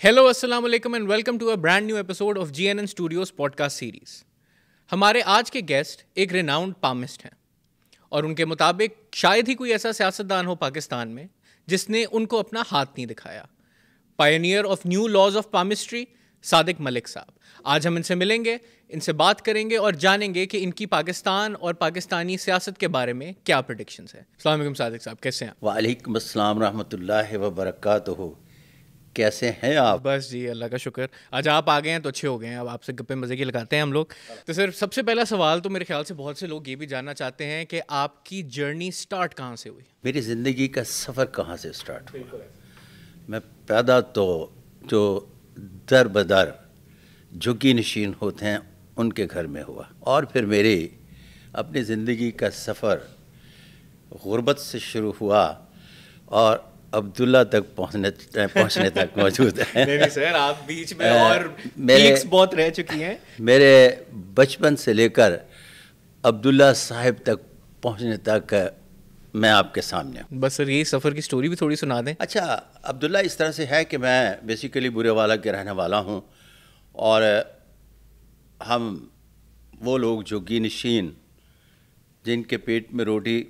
Hello السلام علیکم and welcome to a brand new episode of GNN studios podcast series. ہمارے آج کے گیسٹ ایک ریناؤنڈ پامسٹ ہیں اور ان کے مطابق شاید ہی کوئی ایسا سیاستدان ہو پاکستان میں جس نے ان کو اپنا ہاتھ نہیں دکھایا. Pioneer of new laws of palmistry Sadiq Malik صاحب. آج ہم ان سے ملیں گے, ان سے بات کریں گے اور جانیں گے کہ ان کی پاکستان اور پاکستانی سیاست کے بارے میں کیا پریڈکشنز ہیں. السلام علیکم صادق صاحب, کیسے ہیں؟ وعلیکم السلام رحمۃ اللہ وبرکاتہ. کیسے ہیں آپ؟ بس جی اللہ کا شکر. آج آپ آ گئے ہیں تو اچھے ہو گئے ہیں, اب آپ سے گپے مزے کی لگاتے ہیں ہم لوگ. تو سر سب سے پہلا سوال تو میرے خیال سے بہت سے لوگ یہ بھی جاننا چاہتے ہیں کہ آپ کی جرنی سٹارٹ کہاں سے ہوئی؟ میری زندگی کا سفر کہاں سے سٹارٹ ہوا؟ میں پیدا تو جو در بدر جھگی نشین ہوتے ہیں ان کے گھر میں ہوا, اور پھر میری اپنی زندگی کا سفر غربت سے شروع ہوا اور عبداللہ تک پہنچنے تک موجود ہے. نہیں سر, آپ بیچ میں اور پیکس بہت رہ چکی ہیں. میرے بچپن سے لے کر عبداللہ صاحب تک پہنچنے تک میں آپ کے سامنے ہوں. بس سر یہی سفر کی سٹوری بھی تھوڑی سنا دیں. اچھا, عبداللہ اس طرح سے ہے کہ میں بیسیکلی برے والا کے رہنے والا ہوں, اور ہم وہ لوگ جو گی نشین جن کے پیٹ میں روٹی,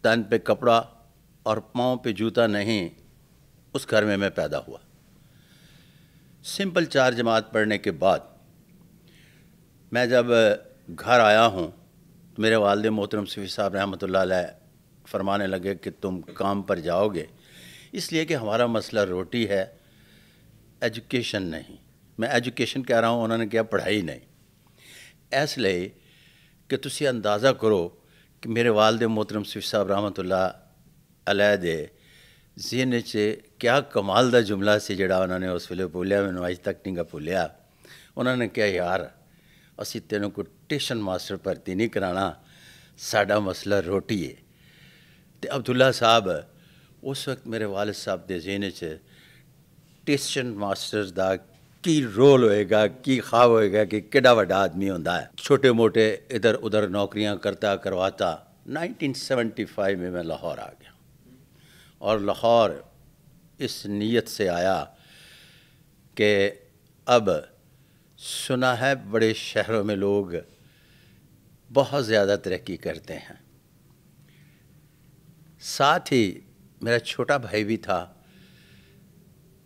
تن پہ کپڑا اور پاؤں پہ جوتا نہیں, اس گھر میں پیدا ہوا. سمپل 4 جماعت پڑھنے کے بعد میں جب گھر آیا ہوں تو میرے والد محترم صفی صاحب رحمۃ اللہ علیہ فرمانے لگے کہ تم کام پر جاؤ گے, اس لیے کہ ہمارا مسئلہ روٹی ہے, ایجوکیشن نہیں. میں ایجوکیشن کہہ رہا ہوں, انہوں نے کیا پڑھائی نہیں. اس لیے کہ تسی اندازہ کرو کہ میرے والد محترم صفی صاحب رحمۃ اللہ علیہ دے ذہن کیا کمال دا جملہ سی جڑا انہوں نے اس ویلے بولیا, میں اج تک نہیں گا بھولیا. انہوں نے کہا یار اسی تینوں کو ٹیوشن ماسٹر بھرتی نہیں کرانا, ساڈا مسئلہ روٹی ہے. تو عبداللہ صاحب اس وقت میرے والد صاحب دے ذہن ٹیوشن ماسٹر دا کی رول ہوئے گا, کی خواب ہوئے گا کہ کیڈا وڈا آدمی ہوتا ہے. چھوٹے موٹے ادھر ادھر نوکریاں کرتا کرواتا 1975 میں لاہور آ گیا, اور لاہور اس نیت سے آیا کہ اب سنا ہے بڑے شہروں میں لوگ بہت زیادہ ترقی کرتے ہیں. ساتھ ہی میرا چھوٹا بھائی بھی تھا.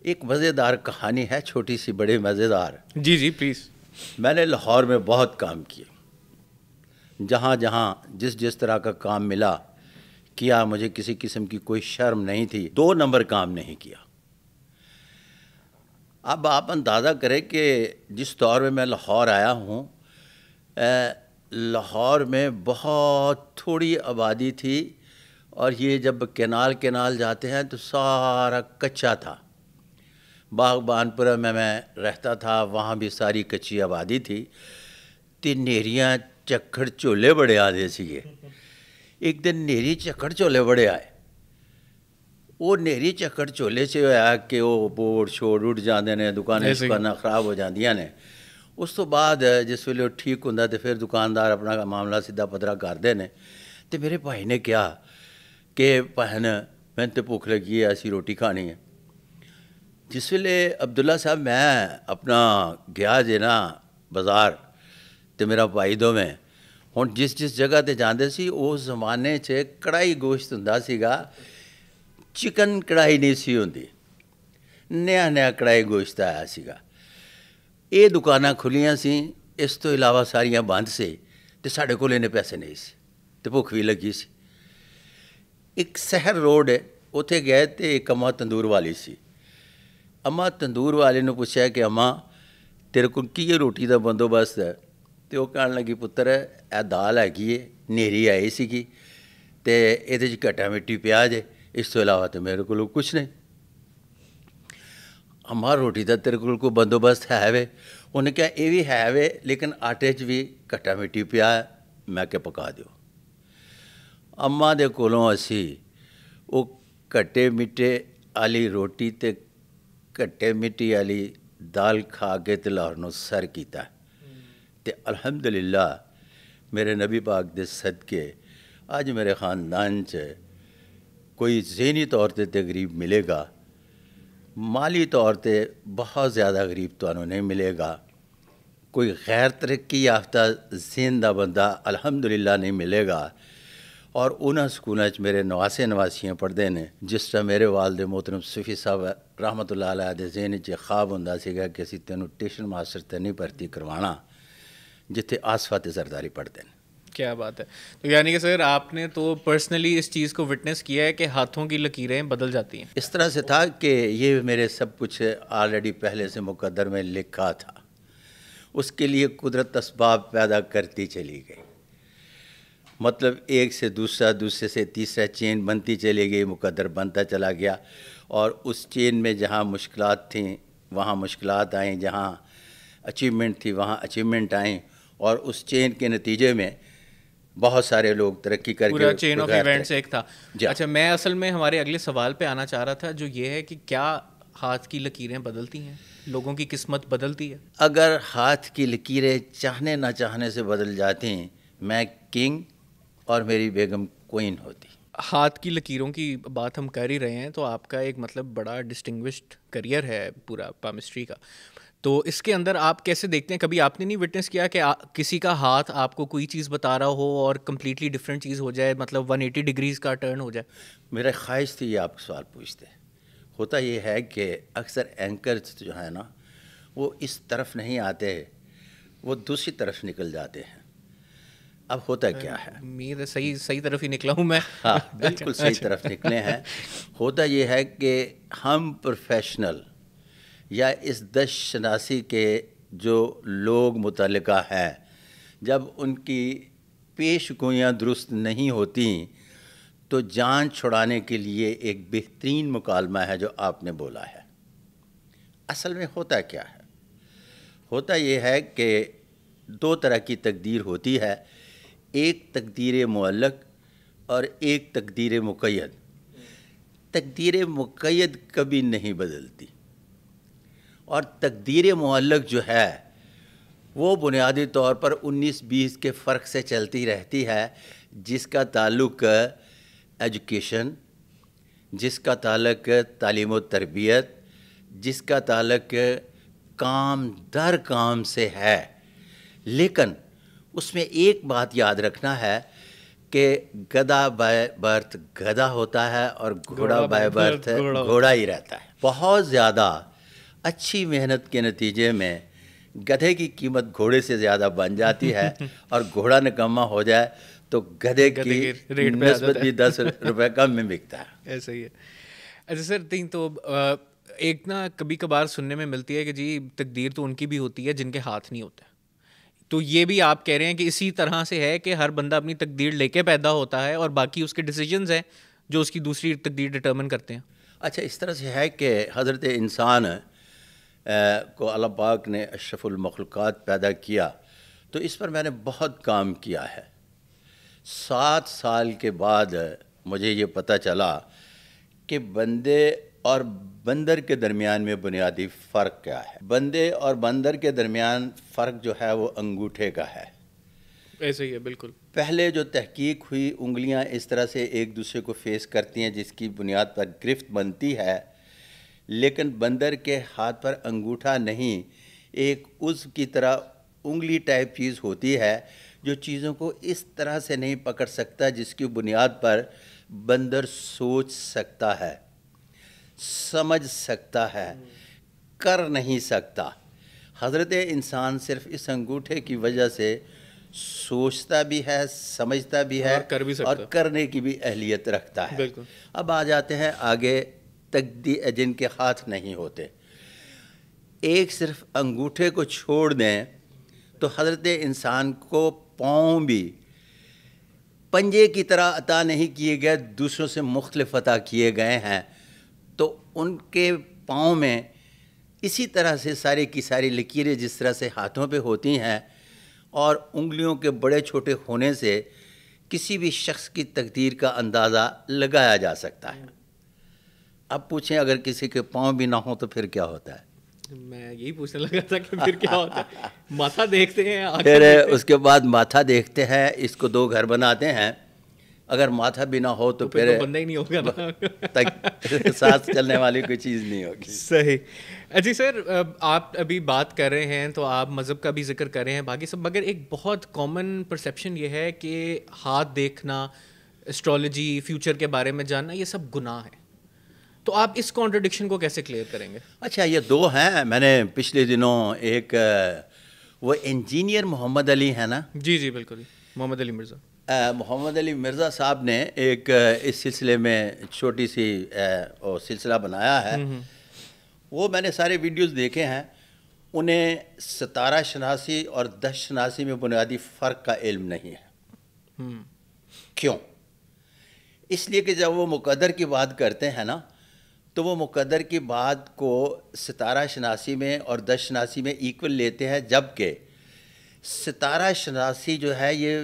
ایک مزیدار کہانی ہے, چھوٹی سی بڑے مزیدار. جی جی پلیز. میں نے لاہور میں بہت کام کیے, جہاں جہاں جس طرح کا کام ملا کیا, مجھے کسی قسم کی کوئی شرم نہیں تھی. 2 نمبر کام نہیں کیا. اب آپ اندازہ کریں کہ جس دور میں لاہور آیا ہوں, لاہور میں بہت تھوڑی آبادی تھی, اور یہ جب کینال جاتے ہیں تو سارا کچا تھا. باغبان پورہ میں رہتا تھا, وہاں بھی ساری کچی آبادی تھی. نیریاں چکھڑ چولے بڑے آدھے سیگے. ایک دن نیری چکھڑ چولے بڑے آئے. وہ نیری چکھڑ چولے سے ہوا کہ وہ بورڈ چھوڑ اٹھ جاندے نے, دکانیں خراب ہو جاندیاں نے. اس تو بعد جس ویلے وہ ٹھیک ہوں تو پھر دکاندار اپنا معاملہ سیدھا پدرا کرتے ہیں. تو میرے بھائی نے کیا کہ بہن میں تو بھوک لگی ہے, ایسی روٹی کھانی ہے. جس ویلے عبداللہ صاحب میں اپنا گیا جے نا بازار, تو میرا بھائی دو میں ہوں جس جگہ تے جاندے سی اس زمانے کڑائی گوشت ہوندا سیگا, چکن کڑائی نہیں سی ہوندی, نیا کڑائی گوشت آیا سیگا. یہ دکاناں کھلیاں سی, اس تو علاوہ ساریاں بند سی, تو ساڈے کول اننے پیسے نہیں سی, تو بھوک بھی لگی سی. ایک شہر روڈ ہے, اتنے گئے تو ایک اماں تندور والی سی. اماں تندور والے نے پوچھا کہ اماں تیرے کو کی روٹی دا بندوبست ہے؟ تو وہ کہنے لگی پتر اے دال ہیگی ہے, نیری آئی سی گی, تو یہ گھٹا مٹی پیاز ہے, اس تو علاوہ تو میرے کو کچھ نہیں. اماں روٹی دا تیرے کو بندوبست ہے وے؟ انہیں کہا یہ بھی ہے وے, لیکن آٹے بھی گھٹا مٹی پیا ہے, میں کہ پکا دیو. اماں دے کولوں اسی وہ کھٹے میٹھے والی روٹی تے کھٹے مٹی والی دال کھا کے تے لاہور نو سر کیتا. تے الحمدللہ میرے نبی پاک دے صدقے اج میرے خاندان کوئی ذہنی طور تے تقریب ملے گا, مالی طور تے بہت زیادہ غریب تو نہیں ملے گا, کوئی غیر ترقی یافتہ زندہ بندہ الحمدللہ نہیں ملے گا. اور انہاں سکولوں میرے نواسے نواسیاں پڑھتے ہیں, جس طرح میرے والد محترم صفی صاحب رحمۃ اللہ علیہ دے ذہن چ خواب ہوندا سیگا کہ اسی تینوں ٹیوشن ماسٹر تے نہیں بھرتی کروانا جتھے آصفہ تے زرداری پڑھتے ہیں. کیا بات ہے. تو یعنی کہ سر آپ نے تو پرسنلی اس چیز کو وٹنس کیا ہے کہ ہاتھوں کی لکیریں بدل جاتی ہیں. اس طرح سے تھا کہ یہ میرے سب کچھ آلریڈی پہلے سے مقدر میں لکھا تھا, اس کے لیے قدرت اسباب پیدا کرتی چلی گئی. مطلب ایک سے دوسرا, دوسرے سے تیسرا چین بنتی چلی گئی, مقدر بنتا چلا گیا. اور اس چین میں جہاں مشکلات تھیں وہاں مشکلات آئیں, جہاں اچیومنٹ تھی وہاں اچیومنٹ آئیں, اور اس چین کے نتیجے میں بہت سارے لوگ ترقی کر کے پورا چین آف ایونٹس ایک تھا. اچھا, میں اصل میں ہمارے اگلے سوال پہ آنا چاہ رہا تھا, جو یہ ہے کہ کیا ہاتھ کی لکیریں بدلتی ہیں, لوگوں کی قسمت بدلتی ہے؟ اگر ہاتھ کی لکیریں چاہنے نہ چاہنے سے بدل جاتی, میں کنگ اور میری بیگم کوئین ہوتی. ہاتھ کی لکیروں کی بات ہم کر ہی رہے ہیں, تو آپ کا ایک مطلب بڑا ڈسٹنگوشڈ کریئر ہے پورا پامسٹری کا, تو اس کے اندر آپ کیسے دیکھتے ہیں؟ کبھی آپ نے نہیں وٹنس کیا کہ کسی کا ہاتھ آپ کو کوئی چیز بتا رہا ہو اور کمپلیٹلی ڈفرینٹ چیز ہو جائے, مطلب 180 ڈگریز کا ٹرن ہو جائے؟ میرا خواہش تھی یہ آپ کو سوال پوچھتے. ہوتا یہ ہے کہ اکثر اینکرز جو ہے نا وہ اس طرف نہیں آتے, وہ دوسری طرف نکل جاتے ہیں. اب ہوتا کیا ہے, امید ہے صحیح طرف ہی نکلا ہوں میں. ہاں بالکل صحیح طرف نکلے ہیں. ہوتا یہ ہے کہ ہم پروفیشنل یا اس دش شناسی کے جو لوگ متعلقہ ہیں, جب ان کی پیش گوئیاں درست نہیں ہوتیں تو جان چھڑانے کے لیے ایک بہترین مکالمہ ہے جو آپ نے بولا ہے. اصل میں ہوتا کیا ہے, ہوتا یہ ہے کہ دو طرح کی تقدیر ہوتی ہے, ایک تقدیر معلق اور ایک تقدیر مقید. تقدیر مقید کبھی نہیں بدلتی, اور تقدیر معلق جو ہے وہ بنیادی طور پر 19-20 کے فرق سے چلتی رہتی ہے, جس کا تعلق ایجوکیشن, جس کا تعلق تعلیم و تربیت, جس کا تعلق کام در کام سے ہے. لیکن اس میں ایک بات یاد رکھنا ہے کہ گدھا بائے برتھ گدھا ہوتا ہے اور گھوڑا بائے برتھ گھوڑا ہی رہتا ہے. بہت زیادہ اچھی محنت کے نتیجے میں گدھے کی قیمت گھوڑے سے زیادہ بن جاتی ہے, اور گھوڑا نکما ہو جائے تو گدھے کی نسبت بھی 10 روپے کم میں بکتا ہے. ایسا ہی ہے. اچھا سر, تو ایک نا کبھی کبھار سننے میں ملتی ہے کہ جی تقدیر تو ان کی بھی ہوتی ہے جن کے ہاتھ نہیں ہوتے, تو یہ بھی آپ کہہ رہے ہیں کہ اسی طرح سے ہے کہ ہر بندہ اپنی تقدیر لے کے پیدا ہوتا ہے اور باقی اس کے ڈیسیجنز ہیں جو اس کی دوسری تقدیر ڈٹرمن کرتے ہیں؟ اچھا, اس طرح سے ہے کہ حضرت انسان کو اللہ پاک نے اشرف المخلوقات پیدا کیا, تو اس پر میں نے بہت کام کیا ہے. 7 سال کے بعد مجھے یہ پتہ چلا کہ بندے اور بندر کے درمیان میں بنیادی فرق کیا ہے. بندے اور بندر کے درمیان فرق جو ہے وہ انگوٹھے کا ہے. ایسے ہی ہے بالکل. پہلے جو تحقیق ہوئی, انگلیاں اس طرح سے ایک دوسرے کو فیس کرتی ہیں جس کی بنیاد پر گرفت بنتی ہے, لیکن بندر کے ہاتھ پر انگوٹھا نہیں, ایک عضو کی طرح انگلی ٹائپ چیز ہوتی ہے جو چیزوں کو اس طرح سے نہیں پکڑ سکتا جس کی بنیاد پر بندر سوچ سکتا ہے, سمجھ سکتا ہے, کر نہیں سکتا. حضرت انسان صرف اس انگوٹھے کی وجہ سے سوچتا بھی ہے, سمجھتا بھی ہے, اور کرنے کی بھی اہلیت رکھتا ہے. اب آ جاتے ہیں آگے تقدیر جن کے ہاتھ نہیں ہوتے. ایک صرف انگوٹھے کو چھوڑ دیں تو حضرت انسان کو پاؤں بھی پنجے کی طرح عطا نہیں کیے گئے, دوسروں سے مختلف عطا کیے گئے ہیں. تو ان کے پاؤں میں اسی طرح سے ساری کی ساری لکیریں جس طرح سے ہاتھوں پہ ہوتی ہیں, اور انگلیوں کے بڑے چھوٹے ہونے سے کسی بھی شخص کی تقدیر کا اندازہ لگایا جا سکتا ہے. اب پوچھیں اگر کسی کے پاؤں بھی نہ ہوں تو پھر کیا ہوتا ہے؟ میں یہی پوچھنے لگا تھا کہ پھر کیا ہوتا ہے. ماتھا دیکھتے ہیں, پھر اس کے بعد ماتھا دیکھتے ہیں, اس کو 2 گھر بناتے ہیں. اگر ماتھا بھی نہ ہو تو پھر بندہ ہی نہیں ہوگا تک سانس چلنے والی کوئی چیز نہیں ہوگی. صحیح. جی سر, آپ ابھی بات کر رہے ہیں تو آپ مذہب کا بھی ذکر کر رہے ہیں باقی سب, مگر ایک بہت کامن پرسیپشن یہ ہے کہ ہاتھ دیکھنا, اسٹرالوجی, فیوچر کے بارے میں جاننا, یہ سب گناہ ہے. تو آپ اس کانٹرڈکشن کو کیسے کلیئر کریں گے؟ اچھا, یہ دو ہیں. میں نے پچھلے دنوں ایک وہ انجینئر محمد علی ہے نا, جی بالکل, محمد علی مرزا, محمد علی مرزا صاحب نے ایک اس سلسلے میں چھوٹی سی سلسلہ بنایا ہے. وہ میں نے سارے ویڈیوز دیکھے ہیں. انہیں ستارہ شناسی اور دش شناسی میں بنیادی فرق کا علم نہیں ہے. کیوں؟ اس لیے کہ جب وہ مقدر کی بات کرتے ہیں نا, تو وہ مقدر کی بات کو ستارہ شناسی میں اور دش شناسی میں ایکول لیتے ہیں, جبکہ ستارہ شناسی جو ہے یہ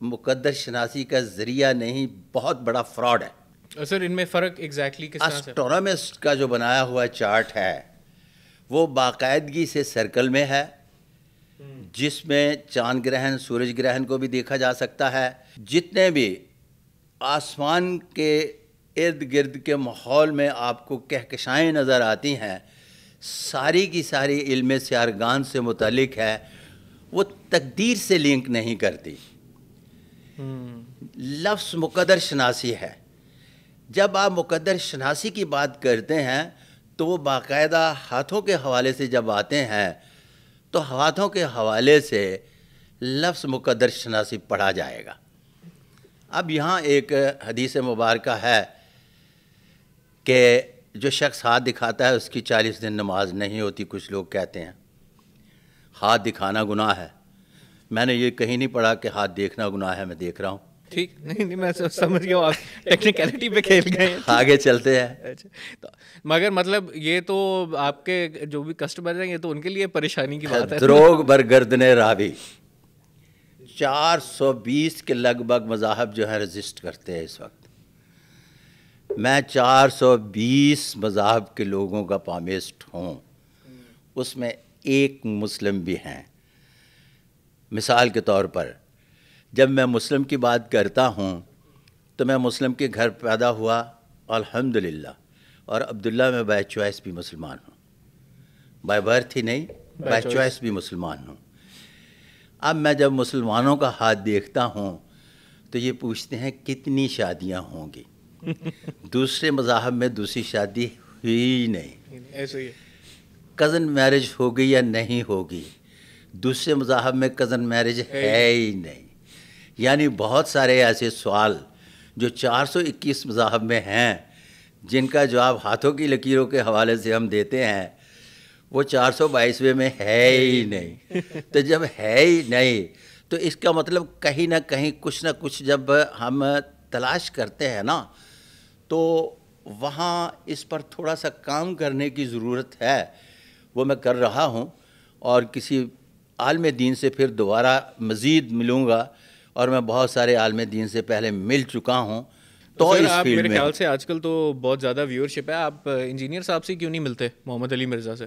مقدر شناسی کا ذریعہ نہیں, بہت بڑا فراڈ ہے. سر ان میں فرق ایگزیکٹلی کس طرح سے؟ اسٹرونامسٹ کا جو بنایا ہوا چارٹ ہے وہ باقاعدگی سے سرکل میں ہے, جس میں چاند گرہن, سورج گرہن کو بھی دیکھا جا سکتا ہے. جتنے بھی آسمان کے ارد گرد کے ماحول میں آپ کو کہکشائیں نظر آتی ہیں, ساری کی ساری علم سیارگان سے متعلق ہے, وہ تقدیر سے لنک نہیں کرتی. لفظ مقدر شناسی ہے. جب آپ مقدر شناسی کی بات کرتے ہیں تو وہ باقاعدہ ہاتھوں کے حوالے سے جب آتے ہیں تو ہاتھوں کے حوالے سے لفظ مقدر شناسی پڑھا جائے گا. اب یہاں ایک حدیث مبارکہ ہے کہ جو شخص ہاتھ دکھاتا ہے اس کی 40 دن نماز نہیں ہوتی. کچھ لوگ کہتے ہیں ہاتھ دکھانا گناہ ہے. میں نے یہ کہیں نہیں پڑھا کہ ہاتھ دیکھنا گناہ ہے. میں دیکھ رہا ہوں. ٹھیک, نہیں میں سمجھ گیا ہوں, آپ ٹیکنیکلٹی پہ کھیل گئے. آگے چلتے ہیں. مگر مطلب یہ تو آپ کے جو بھی کسٹمر ہیں یہ تو ان کے لیے پریشانی کی بات ہے. دروغ برگردن راوی 420 کے لگ بھگ مذاہب جو ہے رجسٹ کرتے ہیں اس وقت. میں 420 مذاہب کے لوگوں کا پامیسٹ ہوں, اس میں ایک مسلم بھی ہیں. مثال کے طور پر جب میں مسلم کی بات کرتا ہوں تو میں مسلم کے گھر پیدا ہوا الحمدللہ, اور عبداللہ میں بائی چوائس بھی مسلمان ہوں. بائی برتھ ہی نہیں, بائی چوائس بھی مسلمان ہوں. اب میں جب مسلمانوں کا ہاتھ دیکھتا ہوں تو یہ پوچھتے ہیں کتنی شادیاں ہوں گی. دوسرے مذاہب میں دوسری شادی ہوئی نہیں. ایسے ہی کزن میرج ہوگی یا نہیں ہوگی, دوسرے مذاہب میں کزن میرج ہے ہی نہیں. یعنی بہت سارے ایسے سوال جو 421 مذاہب میں ہیں جن کا جواب ہاتھوں کی لکیروں کے حوالے سے ہم دیتے ہیں, وہ 422ویں میں ہے ہی نہیں. تو جب ہے ہی نہیں تو اس کا مطلب کہیں نہ کہیں کچھ نہ کچھ جب ہم تلاش کرتے ہیں نا, تو وہاں اس پر تھوڑا سا کام کرنے کی ضرورت ہے. وہ میں کر رہا ہوں, اور کسی عالم دین سے پھر دوبارہ مزید ملوں گا, اور میں بہت سارے عالم دین سے پہلے مل چکا ہوں. تو اس فیلڈ میں میرے خیال سے آج کل تو بہت زیادہ ویورشپ ہے. آپ انجینئر صاحب سے کیوں نہیں ملتے, محمد علی مرزا سے؟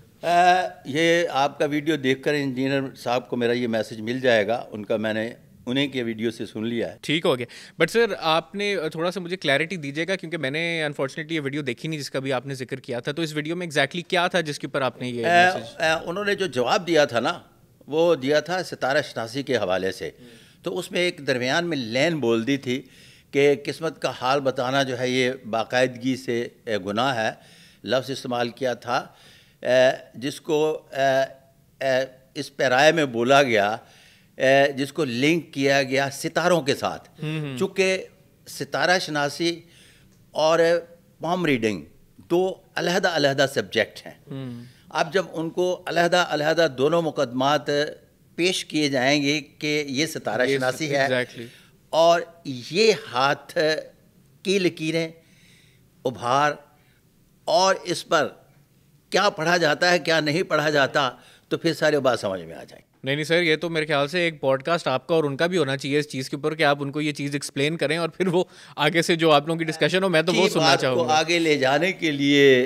یہ آپ کا ویڈیو دیکھ کر انجینئر صاحب کو میرا یہ میسج مل جائے گا. ان کا میں نے انہیں کے ویڈیو سے سن لیا ہے. ٹھیک ہو گیا. بٹ سر آپ نے تھوڑا سا مجھے کلیئرٹی دیجیے گا, کیونکہ میں نے انفارچونیٹلی یہ ویڈیو دیکھی نہیں جس کا بھی آپ نے ذکر کیا تھا. تو اس ویڈیو میں ایگزیکٹلی کیا تھا جس کے اوپر آپ نے یہ انہوں نے جو جواب دیا تھا نا, وہ دیا تھا ستارہ شناسی کے حوالے سے. تو اس میں ایک درمیان میں لین بول دی تھی کہ قسمت کا حال بتانا جو ہے یہ باقاعدگی سے گناہ ہے. لفظ استعمال کیا تھا جس کو اس پیرائے میں بولا گیا, جس کو لنک کیا گیا ستاروں کے ساتھ. چونکہ ستارہ شناسی اور پام ریڈنگ دو علیحدہ علیحدہ سبجیکٹ ہیں. اب جب ان کو علیحدہ علیحدہ دونوں مقدمات پیش کیے جائیں گے کہ یہ ستارہ شناسی ہے اور یہ ہاتھ کی لکیریں, ابھار, اور اس پر کیا پڑھا جاتا ہے کیا نہیں پڑھا جاتا, تو پھر سارے بات سمجھ میں آ جائیں. نہیں سر, یہ تو میرے خیال سے ایک پوڈ کاسٹ آپ کا اور ان کا بھی ہونا چاہیے اس چیز کے اوپر کہ آپ ان کو یہ چیز ایکسپلین کریں, اور پھر وہ آگے سے جو آپ لوگوں کی ڈسکشن ہو میں تو وہ سننا چاہوں گا. آگے لے جانے کے لیے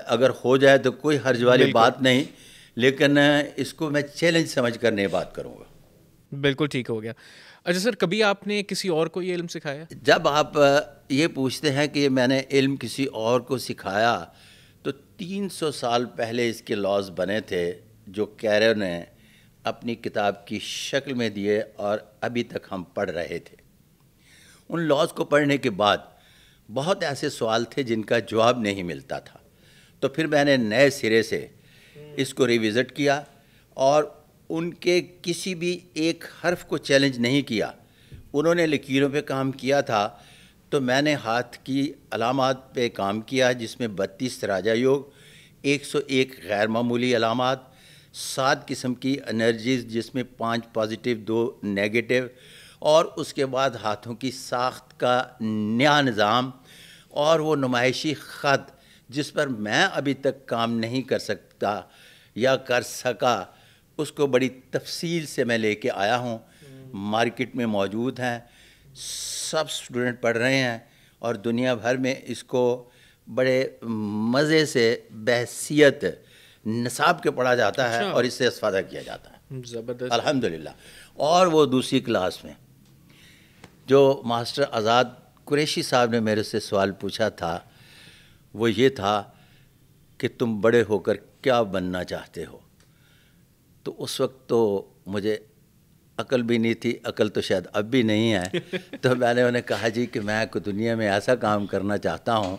اگر ہو جائے تو کوئی حرج والی بات نہیں, لیکن اس کو میں چیلنج سمجھ کر نہیں بات کروں گا. بالکل ٹھیک ہو گیا. اچھا سر, کبھی آپ نے کسی اور کو یہ علم سکھایا؟ جب آپ یہ پوچھتے ہیں کہ میں نے علم کسی اور کو سکھایا, تو 300 سال پہلے اس کے لاز بنے تھے جو کیرو نے اپنی کتاب کی شکل میں دیے اور ابھی تک ہم پڑھ رہے تھے. ان لاز کو پڑھنے کے بعد بہت ایسے سوال تھے جن کا جواب نہیں ملتا تھا, تو پھر میں نے نئے سرے سے اس کو ریوزٹ کیا اور ان کے کسی بھی ایک حرف کو چیلنج نہیں کیا. انہوں نے لکیروں پہ کام کیا تھا تو میں نے ہاتھ کی علامات پہ کام کیا, جس میں 32 راجا یوگ, 101 غیر معمولی علامات, 7 قسم کی انرجیز جس میں 5 پازیٹیو 2 نیگیٹو, اور اس کے بعد ہاتھوں کی ساخت کا نیا نظام, اور وہ نمائشی خط جس پر میں ابھی تک کام نہیں کر سکتا یا کر سکا, اس کو بڑی تفصیل سے میں لے کے آیا ہوں. مارکیٹ میں موجود ہیں, سب اسٹوڈنٹ پڑھ رہے ہیں, اور دنیا بھر میں اس کو بڑے مزے سے بحیثیت نصاب کے پڑھا جاتا ہے اور اس سے استفادہ کیا جاتا ہے. زبردست, الحمدللہ. اور وہ دوسری کلاس میں جو ماسٹر آزاد قریشی صاحب نے میرے سے سوال پوچھا تھا, وہ یہ تھا کہ تم بڑے ہو کر کیا بننا چاہتے ہو. تو اس وقت تو مجھے عقل بھی نہیں تھی, عقل تو شاید اب بھی نہیں ہے, تو میں نے انہیں کہا جی کہ میں دنیا میں ایسا کام کرنا چاہتا ہوں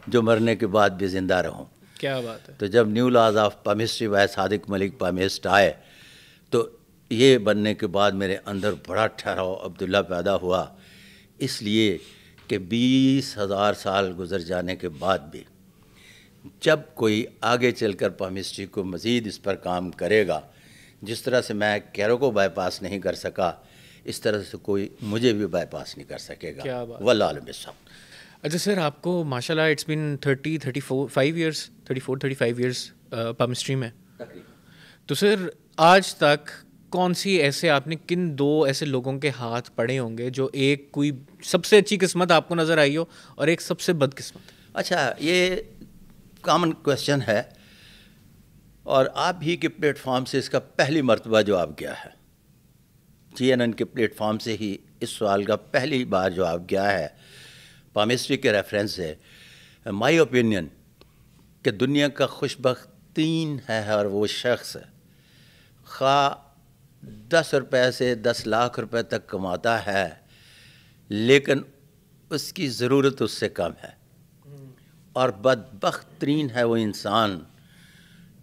جو مرنے کے بعد بھی زندہ رہوں. کیا بات ہے. تو جب new laws of palmistry by Sadiq Malik palmist آئے, تو یہ بننے کے بعد میرے اندر بڑا ٹھہراؤ عبداللہ پیدا ہوا, اس لیے کہ 20,000 سال گزر جانے کے بعد بھی جب کوئی آگے چل کر پامسٹری کو مزید اس پر کام کرے گا, جس طرح سے میں کیرو کو بائی پاس نہیں کر سکا, اس طرح سے کوئی مجھے بھی بائی پاس نہیں کر سکے گا. واللہ عالم بالصواب. اچھا سر, آپ کو ماشاء اللہ اٹس بین 34-35 ایئرس پامسٹری میں. تو سر آج تک کون سی ایسے آپ نے کن 2 ایسے لوگوں کے ہاتھ پڑے ہوں گے جو ایک کوئی سب سے اچھی قسمت آپ کو نظر آئی ہو اور ایک سب سے بد قسمت؟ اچھا, یہ کامن کویسچن ہے, اور آپ ہی کے پلیٹ فارم سے اس کا پہلی مرتبہ جواب گیا ہے. CNN کے پلیٹ فارم سے ہی اس سوال کا پہلی بار جواب گیا ہے پامسٹری کے ریفرنس سے. مائی اوپینین کہ دنیا کا خوش بخت 3 ہے, اور وہ شخص خواہ 10 روپے سے 10 لاکھ روپے تک کماتا ہے, لیکن اس کی ضرورت اس سے کم ہے. اور بدبخت 3 ہے وہ انسان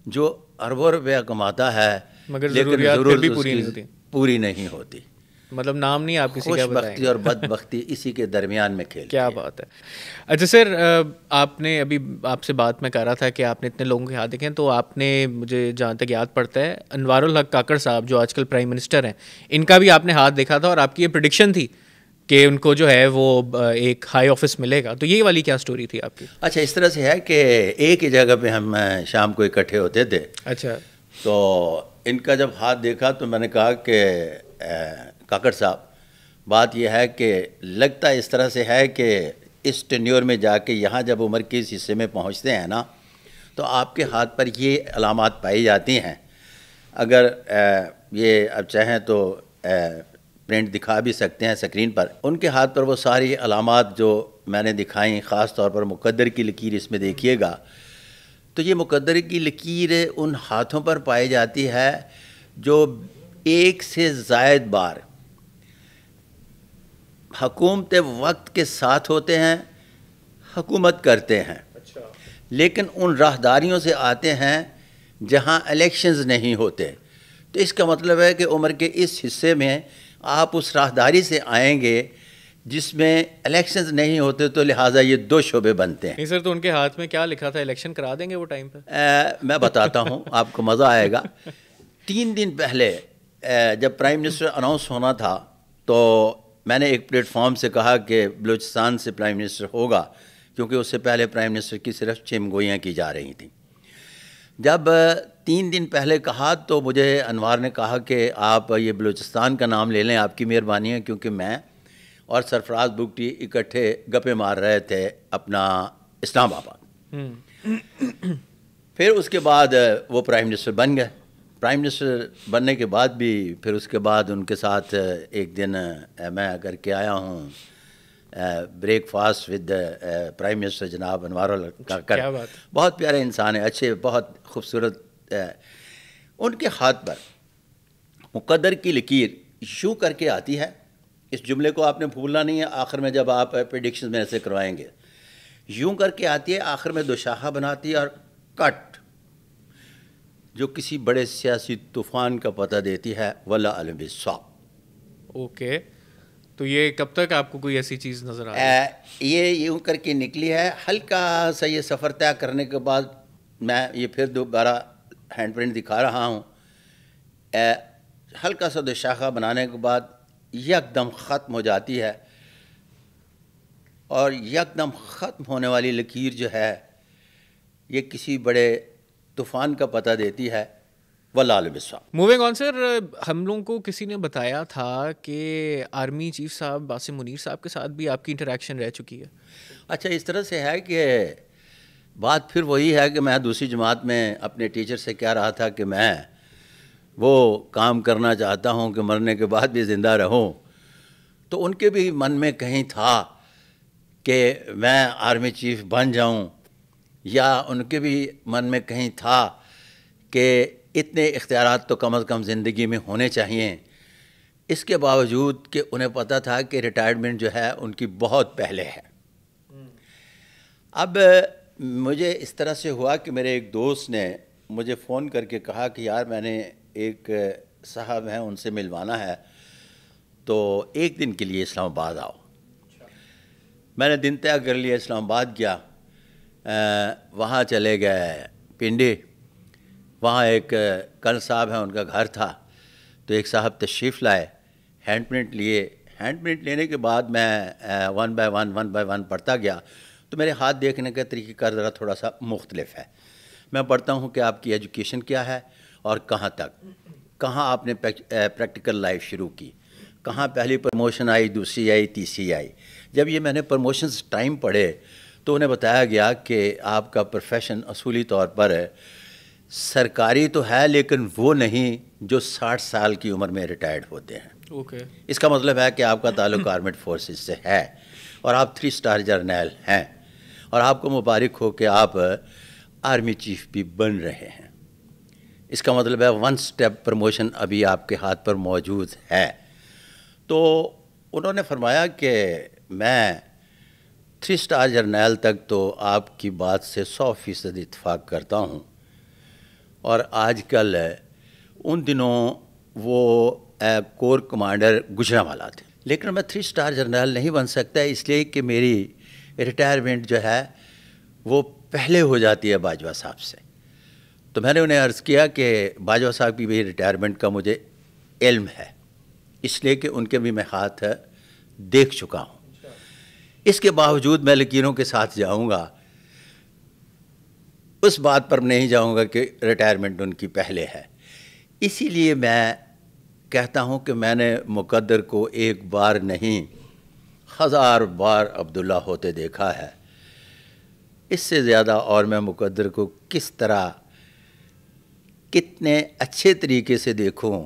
جو اربوں روپیہ کماتا ہے لیکن ضرورت پوری نہیں ہوتی. مطلب نام نہیں آپ کسی کا بتائیں. خوش بختی اور بد بختی اسی کے درمیان میں کھیل. کیا بات ہے. اچھا سر, آپ نے ابھی آپ سے بات میں کر رہا تھا کہ آپ نے اتنے لوگوں کے ہاتھ دیکھے ہیں, تو آپ نے, مجھے جہاں تک یاد پڑتا ہے, انوار الحق کاکڑ صاحب جو آج کل پرائم منسٹر ہیں, ان کا بھی آپ نے ہاتھ دیکھا تھا, اور آپ کی یہ پریڈکشن تھی کہ ان کو جو ہے وہ ایک ہائی آفس ملے گا. تو یہ والی کیا سٹوری تھی آپ کی؟ اچھا, اس طرح سے ہے کہ ایک ہی جگہ پہ ہم شام کو اکٹھے ہوتے تھے. اچھا. تو ان کا جب ہاتھ دیکھا تو میں نے کہا کہ کاکڑ صاحب, بات یہ ہے کہ لگتا اس طرح سے ہے کہ اس ٹینیور میں جا کے یہاں جب عمر کے اس حصے میں پہنچتے ہیں نا, تو آپ کے ہاتھ پر یہ علامات پائی جاتی ہیں. اگر یہ اب چاہیں تو پرنٹ دکھا بھی سکتے ہیں اسکرین پر. ان کے ہاتھ پر وہ ساری علامات جو میں نے دکھائیں, خاص طور پر مقدر کی لکیر اس میں دیکھیے گا, تو یہ مقدر کی لکیر ان ہاتھوں پر پائی جاتی ہے جو 1 سے زائد بار حکومت وقت کے ساتھ ہوتے ہیں, حکومت کرتے ہیں, لیکن ان راہداریوں سے آتے ہیں جہاں الیکشنز نہیں ہوتے. تو اس کا مطلب ہے کہ عمر کے اس حصے میں آپ اس راہداری سے آئیں گے جس میں الیکشنز نہیں ہوتے, تو لہٰذا یہ 2 شعبے بنتے ہیں. نہیں سر, تو ان کے ہاتھ میں کیا لکھا تھا, الیکشن کرا دیں گے وہ ٹائم پہ؟ میں بتاتا ہوں, آپ کو مزہ آئے گا. 3 دن پہلے جب پرائم منسٹر اناؤنس ہونا تھا, تو میں نے ایک پلیٹ فارم سے کہا کہ بلوچستان سے پرائم منسٹر ہوگا, کیونکہ اس سے پہلے پرائم منسٹر کی صرف چمگوئیاں کی جا رہی تھیں. جب 3 دن پہلے کہا تو مجھے انوار نے کہا کہ آپ یہ بلوچستان کا نام لے لیں, آپ کی مہربانی ہے, کیونکہ میں اور سرفراز بگٹی اکٹھے گپے مار رہے تھے اپنا اسلام آباد. پھر اس کے بعد وہ پرائم منسٹر بن گئے. پرائم منسٹر بننے کے بعد بھی پھر اس کے بعد ان کے ساتھ ایک دن میں کر کے آیا ہوں break fast with prime minister جناب انوار کر. بہت پیارے انسان ہیں, اچھے, بہت خوبصورت. ان کے ہاتھ پر مقدر کی لکیر یوں کر کے آتی ہے, اس جملے کو آپ نے بھولنا نہیں ہے آخر میں جب آپ پریڈکشن میں ایسے کروائیں گے. یوں کر کے آتی ہے, آخر میں دو شاخہ بناتی ہے اور کٹ, جو کسی بڑے سیاسی طوفان کا پتہ دیتی ہے. واللہ علم بالصواب. اوکے, تو یہ کب تک آپ کو کوئی ایسی چیز نظر آ رہی ہے؟ یہ یوں کر کے نکلی ہے. ہلکا سا یہ سفر طے کرنے کے بعد میں یہ پھر دوبارہ ہینڈ پرنٹ دکھا رہا ہوں. ہلکا سا دو شاخہ بنانے کے بعد یک دم ختم ہو جاتی ہے, اور یک دم ختم ہونے والی لکیر جو ہے یہ کسی بڑے طوفان کا پتہ دیتی ہے. واللہ علم بالصواب. موونگ آن سر, ہم لوگوں کو کسی نے بتایا تھا کہ آرمی چیف صاحب باسم منیر صاحب کے ساتھ بھی آپ کی انٹریکشن رہ چکی ہے. اچھا, اس طرح سے ہے کہ بات پھر وہی ہے کہ میں دوسری جماعت میں اپنے ٹیچر سے کہہ رہا تھا کہ میں وہ کام کرنا چاہتا ہوں کہ مرنے کے بعد بھی زندہ رہوں. تو ان کے بھی من میں کہیں تھا کہ میں آرمی چیف بن جاؤں, یا ان کے بھی من میں کہیں تھا کہ اتنے اختیارات تو کم از کم زندگی میں ہونے چاہیے. اس کے باوجود کہ انہیں پتہ تھا کہ ریٹائرمنٹ جو ہے ان کی بہت پہلے ہے. اب مجھے اس طرح سے ہوا کہ میرے ایک دوست نے مجھے فون کر کے کہا کہ یار میں نے ایک صاحب ہیں ان سے ملوانا ہے, تو ایک دن کے لیے اسلام آباد آؤ. میں نے دن طے کر لیا, اسلام آباد گیا. وہاں چلے گئے پنڈی, وہاں ایک کل صاحب ہیں ان کا گھر تھا, تو ایک صاحب تشریف لائے, ہینڈ پرنٹ لیے. ہینڈ پرنٹ لینے کے بعد میں ون بائی ون پڑھتا گیا. تو میرے ہاتھ دیکھنے کا طریقہ کار ذرا تھوڑا سا مختلف ہے. میں پڑھتا ہوں کہ آپ کی ایجوکیشن کیا ہے اور کہاں تک, کہاں آپ نے پریکٹیکل لائف شروع کی, کہاں پہلی پروموشن آئی, دوسری آئی, تیسری آئی. جب یہ میں نے پروموشنز ٹائم پڑھے تو انہیں بتایا گیا کہ آپ کا پروفیشن اصولی طور پر سرکاری تو ہے لیکن وہ نہیں جو 60 سال کی عمر میں ریٹائرڈ ہوتے ہیں. اوکے, اس کا مطلب ہے کہ آپ کا تعلق آرمڈ فورسز سے ہے اور آپ 3 اسٹار جرنیل ہیں, اور آپ کو مبارک ہو کہ آپ آرمی چیف بھی بن رہے ہیں. اس کا مطلب ہے 1 اسٹیپ پروموشن ابھی آپ کے ہاتھ پر موجود ہے. تو انہوں نے فرمایا کہ میں 3 اسٹار جرنیل تک تو آپ کی بات سے 100% اتفاق کرتا ہوں, اور آج کل ان دنوں وہ کور کمانڈر گجرانوالہ تھے, لیکن میں 3 اسٹار جرنیل نہیں بن سکتا اس لیے کہ میری ریٹائرمنٹ جو ہے وہ پہلے ہو جاتی ہے باجوہ صاحب سے. تو میں نے انہیں عرض کیا کہ باجوہ صاحب کی بھی ریٹائرمنٹ کا مجھے علم ہے, اس لیے کہ ان کے بھی میں ہاتھ دیکھ چکا ہوں. اس کے باوجود میں لکیروں کے ساتھ جاؤں گا, اس بات پر نہیں جاؤں گا کہ ریٹائرمنٹ ان کی پہلے ہے. اسی لیے میں کہتا ہوں کہ میں نے مقدر کو ایک بار نہیں 1000 بار عبداللہ ہوتے دیکھا ہے. اس سے زیادہ اور میں مقدر کو کس طرح کتنے اچھے طریقے سے دیکھوں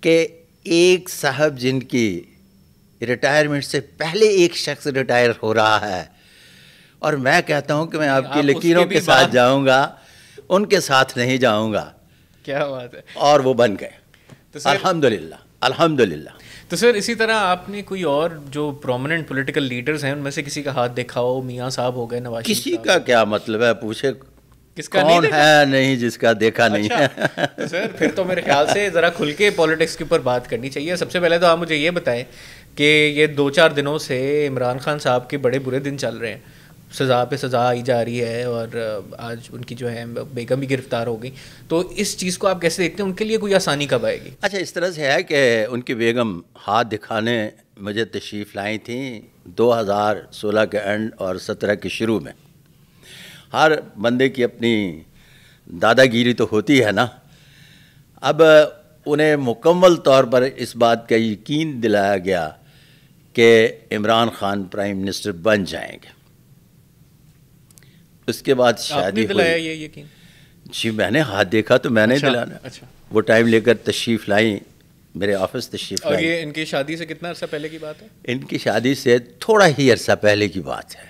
کہ ایک صاحب جن کی ریٹائرمنٹ سے پہلے ایک شخص ریٹائر ہو رہا ہے, اور میں کہتا ہوں کہ میں آپ کی لکیروں کے ساتھ جاؤں گا, ان کے ساتھ نہیں جاؤں گا. کیا بات ہے. اور وہ بن گئے, الحمدللہ الحمدللہ. تو سر اسی طرح آپ نے کوئی اور جو پرومیننٹ پولیٹیکل لیڈرز ہیں ان میں سے کسی کا ہاتھ دیکھا ہو؟ میاں صاحب ہو گئے, نواز کسی کا کیا مطلب ہے, پوچھے کس کا کون ہے نہیں جس کا دیکھا نہیں ہے. تو سر پھر تو میرے خیال سے ذرا کھل کے پالیٹکس کے اوپر بات کرنی چاہیے. سب سے پہلے تو آپ مجھے یہ بتائیں کہ یہ 2-4 دنوں سے عمران خان صاحب کے بڑے برے دن چل رہے ہیں, سزا پہ سزا آئی جا رہی ہے, اور آج ان کی جو ہے بیگم بھی گرفتار ہو گئی. تو اس چیز کو آپ کیسے دیکھتے ہیں, ان کے لیے کوئی آسانی کب آئے گی؟ اچھا, اس طرح سے ہے کہ ان کی بیگم ہاتھ دکھانے مجھے تشریف لائی تھیں 2016 کے اینڈ اور 17 کے شروع میں. ہر بندے کی اپنی دادا گیری تو ہوتی ہے نا. اب انہیں مکمل طور پر اس بات کا یقین دلایا گیا کہ عمران خان پرائم منسٹر بن جائیں گے. اس کے بعد شادی ہوئی. یہ یقین جی میں نے ہاتھ دیکھا تو میں نے دلانا. اچھا. وہ ٹائم لے کر تشریف لائیں میرے آفس تشریف لائیں. اور یہ ان کی شادی سے کتنا عرصہ پہلے کی بات ہے؟ ان کی شادی سے تھوڑا ہی عرصہ پہلے کی بات ہے.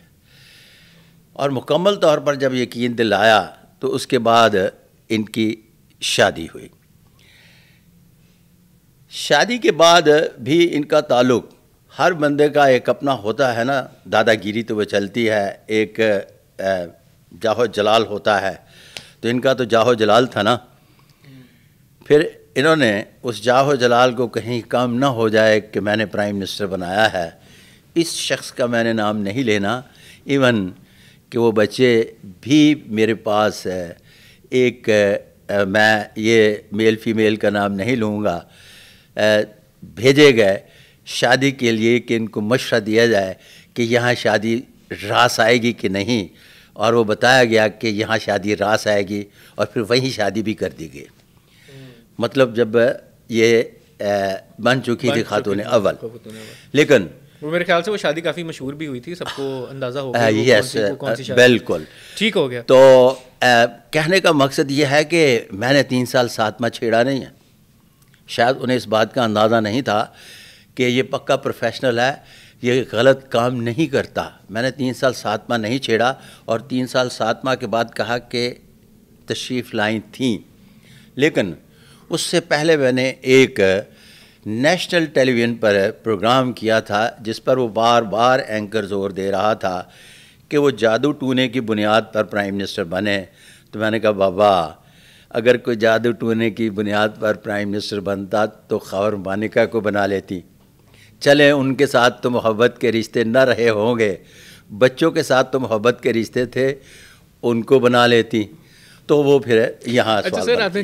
اور مکمل طور پر جب یقین دلایا تو اس کے بعد ان کی شادی ہوئی. شادی کے بعد بھی ان کا تعلق ہر بندے کا ایک اپنا ہوتا ہے نا. دادا گیری تو وہ چلتی ہے, ایک جاہو جلال ہوتا ہے. تو ان کا تو جاہو جلال تھا نا. پھر انہوں نے اس جاہو جلال کو کہیں کم نہ ہو جائے کہ میں نے پرائم منسٹر بنایا ہے, اس شخص کا میں نے نام نہیں لینا. ایون کہ وہ بچے بھی میرے پاس ایک میں یہ میل فیمیل کا نام نہیں لوں گا, بھیجے گئے شادی کے لیے کہ ان کو مشورہ دیا جائے کہ یہاں شادی راس آئے گی کہ نہیں. اور وہ بتایا گیا کہ یہاں شادی راس آئے گی, اور پھر وہیں شادی بھی کر دی گئی. مطلب جب یہ بن چکی تھی خاتون اول. لیکن وہ میرے خیال سے وہ شادی کافی مشہور بھی ہوئی تھی, سب کو اندازہ ہو گیا. یس بالکل ٹھیک ہو گیا. تو کہنے کا مقصد یہ ہے کہ میں نے 3 سال ساتواں چھیڑا نہیں ہے. شاید انہیں اس بات کا اندازہ نہیں تھا کہ یہ پکا پروفیشنل ہے, یہ غلط کام نہیں کرتا. میں نے 3 سال ساتواں نہیں چھیڑا, اور 3 سال ساتواں کے بعد کہا کہ تشریف لائیں تھیں. لیکن اس سے پہلے میں نے ایک نیشنل ٹیلی ویژن پر پروگرام کیا تھا جس پر وہ بار بار اینکر زور دے رہا تھا کہ وہ جادو ٹونے کی بنیاد پر پرائم منسٹر بنے. تو میں نے کہا بابا اگر کوئی جادو ٹونے کی بنیاد پر پرائم منسٹر بنتا تو خاور مانیکا کو بنا لیتی. چلیں ان کے ساتھ تو محبت کے رشتے نہ رہے ہوں گے, بچوں کے ساتھ تو محبت کے رشتے تھے, ان کو بنا لیتی. تو وہ پھر یہاں اچھا سر, آپ نے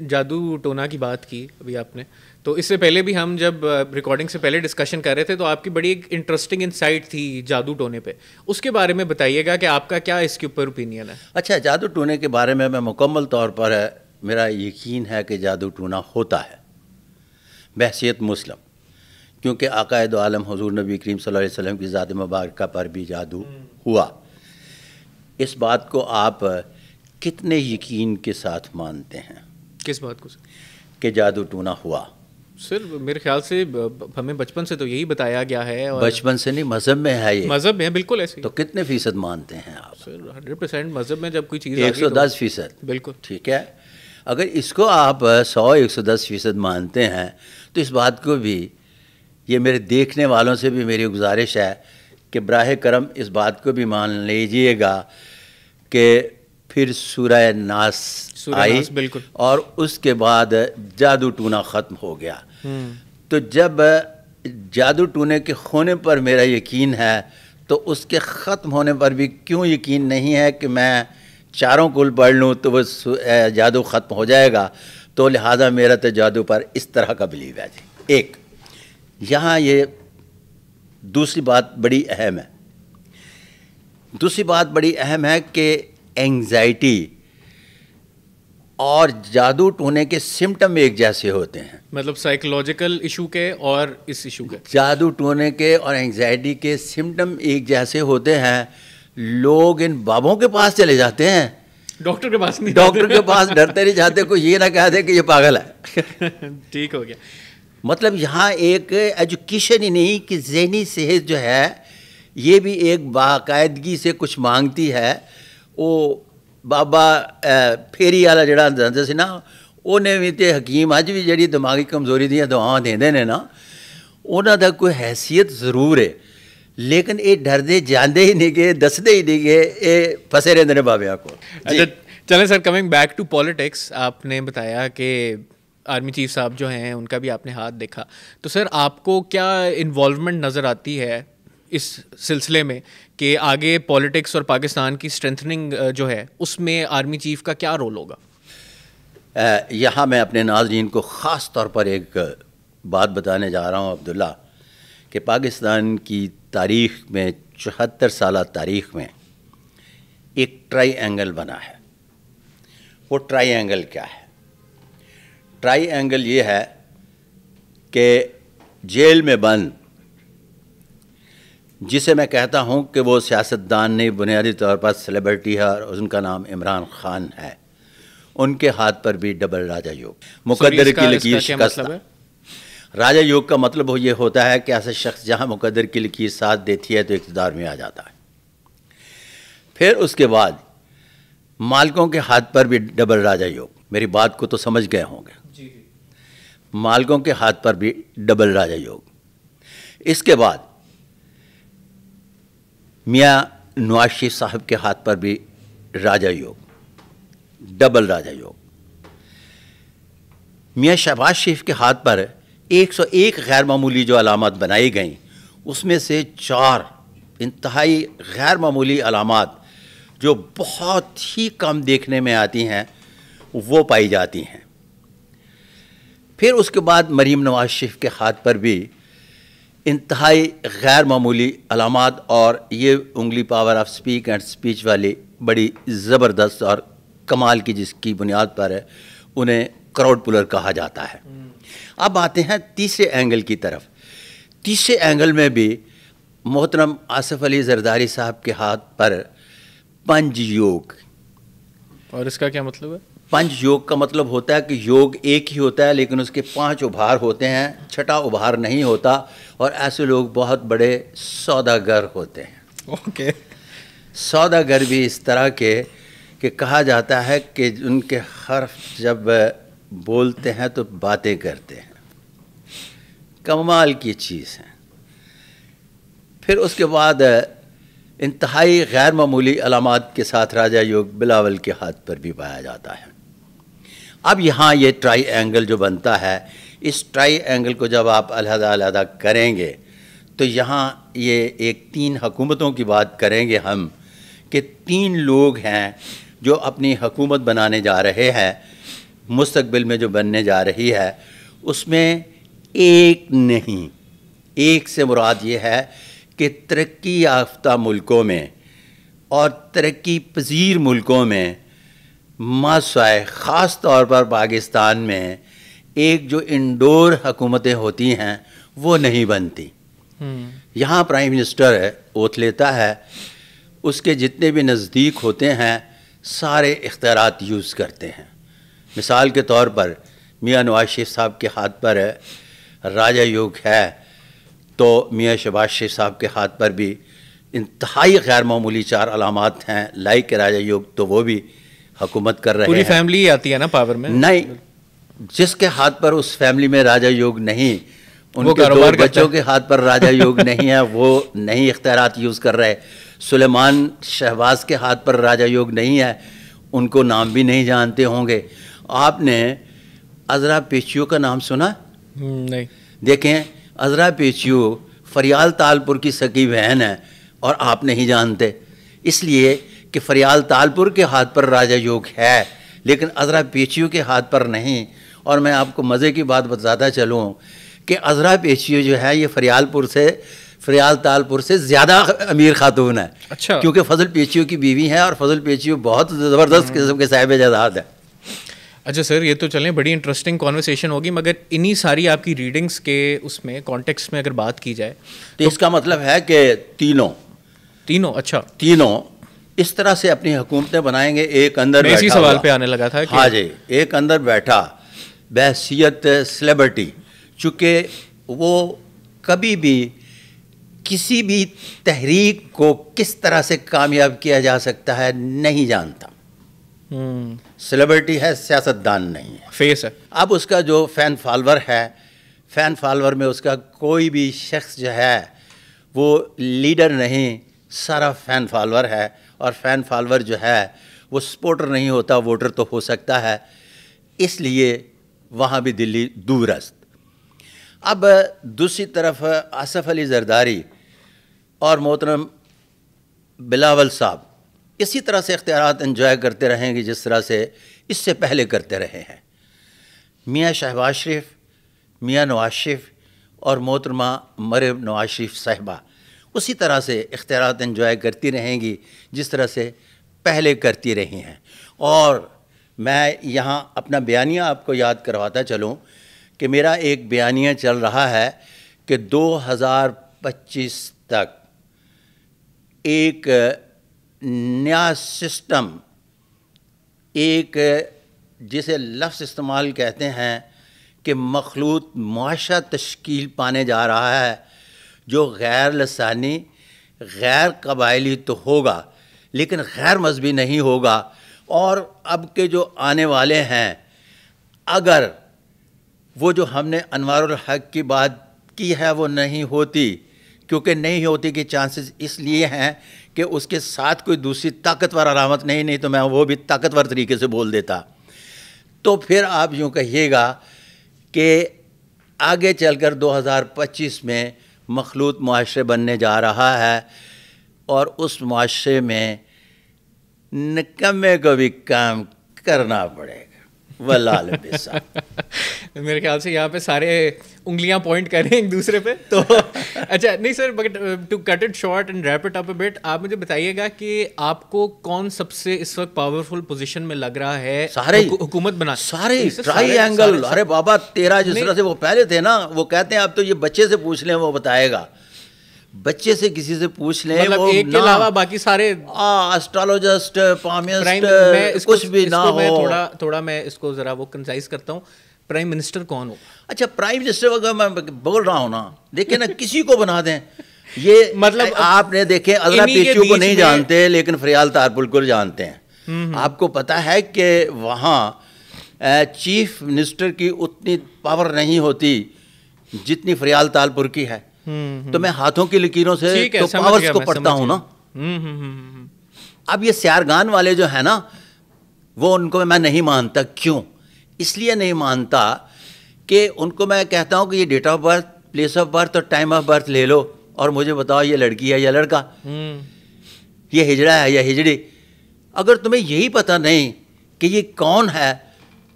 جادو ٹونا کی بات کی ابھی آپ نے, تو اس سے پہلے بھی ہم جب ریکارڈنگ سے پہلے ڈسکشن کر رہے تھے تو آپ کی بڑی ایک انٹرسٹنگ انسائٹ تھی جادو ٹونے پہ. اس کے بارے میں بتائیے گا کہ آپ کا کیا اس کے اوپر اوپینین ہے؟ اچھا, جادو ٹونے کے بارے میں مکمل طور پر میرا یقین ہے کہ جادو ٹونا ہوتا ہے بحیثیت مسلم, کیونکہ آقا دو عالم حضور نبی کریم صلی اللہ علیہ وسلم کی ذات مبارکہ پر بھی جادو ہوا. اس بات کو آپ کتنے یقین کے ساتھ مانتے ہیں؟ کس بات کو سر؟ کہ جادو ٹونا ہوا. سر میرے خیال سے ہمیں بچپن سے تو یہی بتایا گیا ہے. اور بچپن سے نہیں, مذہب میں ہے, یہ مذہب میں بالکل ایسے. تو کتنے فیصد مانتے ہیں آپ؟ سر 100% مذہب میں جب کوئی چیز 110%. بالکل ٹھیک ہے. اگر اس کو آپ 110% مانتے ہیں تو اس بات کو بھی, یہ میرے دیکھنے والوں سے بھی میری گزارش ہے کہ براہ کرم اس بات کو بھی مان لیجئے گا کہ پھر سورہ ناس آئی, بالکل, اور اس کے بعد جادو ٹونا ختم ہو گیا. تو جب جادو ٹونے کے ہونے پر میرا یقین ہے تو اس کے ختم ہونے پر بھی کیوں یقین نہیں ہے کہ میں چاروں کل پڑھ لوں تو وہ جادو ختم ہو جائے گا. تو لہٰذا میرا تو جادو پر اس طرح کا بلیو ہے. ایک یہاں یہ دوسری بات بڑی اہم ہے. دوسری بات بڑی اہم ہے کہ اینگزائٹی اور جادو ٹونے کے سمٹم ایک جیسے ہوتے ہیں. مطلب سائیکولوجیکل ایشو کے اور اس ایشو کے, جادو ٹونے کے اور اینگزائٹی کے سمٹم ایک جیسے ہوتے ہیں. لوگ ان بابوں کے پاس چلے جاتے ہیں, ڈاکٹر کے پاس نہیں, ڈاکٹر کے پاس ڈرتے نہیں جاتے, کوئی یہ نہ کہہ دے کہ یہ پاگل ہے. ٹھیک ہو گیا. مطلب یہاں ایک ایجوکیشن ہی نہیں کہ ذہنی صحت جو ہے یہ بھی ایک باقاعدگی سے کچھ مانگتی ہے. وہ بابا پھیری والا جڑا اندر سے نا, انہیں بھی تے حکیم اج بھی جڑی دماغی کمزوری دیا دعاواں دیندے نے نا, انہاں دا کوئی حیثیت ضرور ہے, لیکن یہ ڈردے جاندے ہی نہیں گے, دسدے ہی نہیں گے, یہ پھسے رہندے نے بابیاں کو. چلیں سر, کمنگ بیک ٹو پالیٹکس, آپ نے بتایا کہ آرمی چیف صاحب جو ہیں ان کا بھی آپ نے ہاتھ دیکھا, تو سر آپ کو کیا انوالومنٹ نظر آتی ہے اس سلسلے میں کہ آگے پالیٹکس اور پاکستان کی اسٹرینتھننگ جو ہے اس میں آرمی چیف کا کیا رول ہوگا؟ یہاں میں اپنے ناظرین کو خاص طور پر ایک بات بتانے جا رہا ہوں عبداللہ, کہ پاکستان کی تاریخ میں 74 سالہ تاریخ میں ایک ٹرائی اینگل بنا ہے. وہ ٹرائی اینگل کیا ہے؟ ٹرائی اینگل یہ ہے کہ جیل میں بند, جسے میں کہتا ہوں کہ وہ سیاستدان نہیں, بنیادی طور پر سیلیبریٹی ہے اور ان کا نام عمران خان ہے, ان کے ہاتھ پر بھی ڈبل راجا یوگ. مقدر کی لکیر شکست. راجا یوگ کا مطلب یہ ہوتا ہے کہ ایسا شخص جہاں مقدر کی لکیر ساتھ دیتی ہے تو اقتدار میں آ جاتا ہے. پھر اس کے بعد مالکوں کے ہاتھ پر بھی ڈبل راجا یوگ. میری بات کو تو سمجھ گئے ہوں گے. مالکوں کے ہاتھ پر بھی ڈبل راجا یوگ. اس کے بعد میاں نواز شریف صاحب کے ہاتھ پر بھی راجا یوگ, ڈبل راجا یوگ. میاں شہباز شریف کے ہاتھ پر 101 غیر معمولی جو علامات بنائی گئیں, اس میں سے 4 انتہائی غیر معمولی علامات جو بہت ہی کم دیکھنے میں آتی ہیں وہ پائی جاتی ہیں. پھر اس کے بعد مریم نواز شریف کے ہاتھ پر بھی انتہائی غیر معمولی علامات, اور یہ انگلی power of speak and speech والی بڑی زبردست اور کمال کی, جس کی بنیاد پر انہیں کراؤڈ پولر کہا جاتا ہے. اب آتے ہیں تیسرے اینگل کی طرف. تیسرے اینگل میں بھی محترم آصف علی زرداری صاحب کے ہاتھ پر پنج یوگ. اور اس کا کیا مطلب ہے؟ پنج یوگ کا مطلب ہوتا ہے کہ یوگ ایک ہی ہوتا ہے لیکن اس کے 5 ابھار ہوتے ہیں, چھٹا ابھار نہیں ہوتا, اور ایسے لوگ بہت بڑے سوداگر ہوتے ہیں. اوکے. سوداگر بھی اس طرح کے کہ کہا جاتا ہے کہ ان کے حرف جب بولتے ہیں تو باتیں کرتے ہیں. کمال کی چیز ہے. پھر اس کے بعد انتہائی غیر معمولی علامات کے ساتھ راجا یوگ بلاول کے ہاتھ پر بھی پایا جاتا ہے. اب یہاں یہ ٹرائی اینگل جو بنتا ہے, اس ٹرائی اینگل کو جب آپ علیحدہ علیحدہ کریں گے تو یہاں یہ ایک 3 حکومتوں کی بات کریں گے ہم, کہ 3 لوگ ہیں جو اپنی حکومت بنانے جا رہے ہیں, مستقبل میں جو بننے جا رہی ہے. اس میں ایک نہیں, ایک سے مراد یہ ہے کہ ترقی یافتہ ملکوں میں اور ترقی پذیر ملکوں میں ماسوائے خاص طور پر پاکستان میں ایک جو انڈور حکومتیں ہوتی ہیں وہ نہیں بنتی. یہاں پرائم منسٹر اوتھ لیتا ہے, اس کے جتنے بھی نزدیک ہوتے ہیں سارے اختیارات یوز کرتے ہیں. مثال کے طور پر میاں نواز شریف صاحب کے ہاتھ پر راجا یوگ ہے, تو میاں شہباز شریف صاحب کے ہاتھ پر بھی انتہائی غیر معمولی 4 علامات ہیں لائک راجا یوگ, تو وہ بھی حکومت کر رہے ہیں. پوری فیملی آتی ہے نا پاور میں؟ نہیں, جس کے ہاتھ پر اس فیملی میں راجا یوگ نہیں, ان کے 2 بچوں کے ہاتھ پر راجا یوگ نہیں ہے, وہ نہیں اختیارات یوز کر رہے. سلیمان شہباز کے ہاتھ پر راجا یوگ نہیں ہے, ان کو نام بھی نہیں جانتے ہوں گے. آپ نے عذرا پیچیو کا نام سنا؟ نہیں. دیکھیں, عذرا پیچیو فریال تالپور کی سکی بہن ہے اور آپ نہیں جانتے, اس لیے کہ فریال تالپور کے ہاتھ پر راجا یوگ ہے لیکن عذرا پیچیو کے ہاتھ پر نہیں. اور میں آپ کو مزے کی بات بتاتا چلوں کہ عذرا پیچیو جو ہے یہ فریال تالپور سے زیادہ امیر خاتون ہے. اچھا. کیونکہ فضل پیچیو کی بیوی ہے اور فضل پیچیو بہت زبردست قسم کے صاحب جائیداد ہے. اچھا سر, یہ تو چلیں بڑی انٹرسٹنگ کانورسیشن ہوگی, مگر انہی ساری آپ کی ریڈنگس کے اس میں کانٹیکسٹ میں اگر بات کی جائے تو اس کا مطلب ہے کہ تینوں اچھا اس طرح سے اپنی حکومتیں بنائیں گے. ایک اندر میں اسی سوال پہ آنے لگا تھا. ہاں جی, ایک اندر بیٹھا بحیثیت سیلیبریٹی, چونکہ وہ کبھی بھی کسی بھی تحریک کو کس طرح سے کامیاب کیا جا سکتا ہے نہیں جانتا. سیلیبریٹی ہے, سیاست دان نہیں ہے, فیس ہے. اب اس کا جو فین فالور ہے, فین فالور میں اس کا کوئی بھی شخص جو ہے وہ لیڈر نہیں, سارا فین فالور ہے. اور فین فالور جو ہے وہ سپورٹر نہیں ہوتا, ووٹر تو ہو سکتا ہے, اس لیے وہاں بھی دلی دور است. اب دوسری طرف آصف علی زرداری اور محترم بلاول صاحب اسی طرح سے اختیارات انجوائے کرتے رہیں گے جس طرح سے اس سے پہلے کرتے رہے ہیں. میاں شہباز شریف, میاں نواز شریف اور محترمہ مریم نواز شریف صاحبہ اسی طرح سے اختیارات انجوائے کرتی رہیں گی جس طرح سے پہلے کرتی رہی ہیں. اور میں یہاں اپنا بیانیہ آپ کو یاد کرواتا چلوں کہ میرا ایک بیانیہ چل رہا ہے کہ 2025 تک ایک نیا سسٹم, ایک جسے لفظ استعمال کہتے ہیں کہ مخلوط معاشرہ تشکیل پانے جا رہا ہے جو غیر لسانی غیر قبائلی تو ہوگا لیکن غیر مذہبی نہیں ہوگا. اور اب کے جو آنے والے ہیں اگر وہ جو ہم نے انوار الحق کی بات کی ہے وہ نہیں ہوتی, کیونکہ نہیں ہوتی کہ چانسز اس لیے ہیں کہ اس کے ساتھ کوئی دوسری طاقتور علامت نہیں تو میں وہ بھی طاقتور طریقے سے بول دیتا, تو پھر آپ یوں کہیے گا کہ آگے چل کر 2025 میں مخلوط معاشرے بننے جا رہا ہے اور اس معاشرے میں نکمے کو بھی کام کرنا پڑے گا. واللہ صاحب میرے خیال سے یہاں پہ سارے انگلیاں پوائنٹ کر رہے ہیں ایک دوسرے پہ, تو اچھا نہیں sir, but to cut it short and wrap it up a bit, آپ مجھے بتائیے گا کہ آپ کو کون سب سے اس وقت پاورفل پوزیشن میں لگ رہا ہے سارے حکومت بنا, سارے ٹرائی اینگل. ارے بابا تیرا جس طرح سے وہ پہلے تھے نا, وہ کہتے ہیں اب تو یہ بچے سے پوچھ لیں وہ بتائے گا, بچے سے کسی سے پوچھ لیں, مطلب ایک کے علاوہ باقی سارے اسٹرالوجسٹ پامسٹ کچھ بھی نہ ہو. تھوڑا میں اس کو ذرا وہ کنسائز کرتا ہوں, پرائم منسٹر کون ہو؟ اچھا پرائم منسٹر اگر میں بول رہا ہوں نا, دیکھیں نا کسی کو بنا دیں, یہ مطلب آپ نے دیکھے عذرا پیچو کو نہیں جانتے لیکن فریال تارپل کو جانتے ہیں. آپ کو پتا ہے کہ وہاں چیف منسٹر کی اتنی پاور نہیں ہوتی جتنی فریال تارپل کی ہے, تو میں ہاتھوں کی لکیروں سے تو پاورز کو پڑھتا ہوں نا. اب یہ سیارگان والے جو ہیں نا, وہ ان کو میں نہیں مانتا. کیوں؟ اس لیے نہیں مانتا کہ ان کو میں کہتا ہوں کہ یہ date of birth, place of birth اور ٹائم آف برتھ لے لو اور مجھے بتاؤ یہ لڑکی ہے یا لڑکا, یہ ہجڑا ہے یا ہجڑی. اگر تمہیں یہی پتہ نہیں کہ یہ کون ہے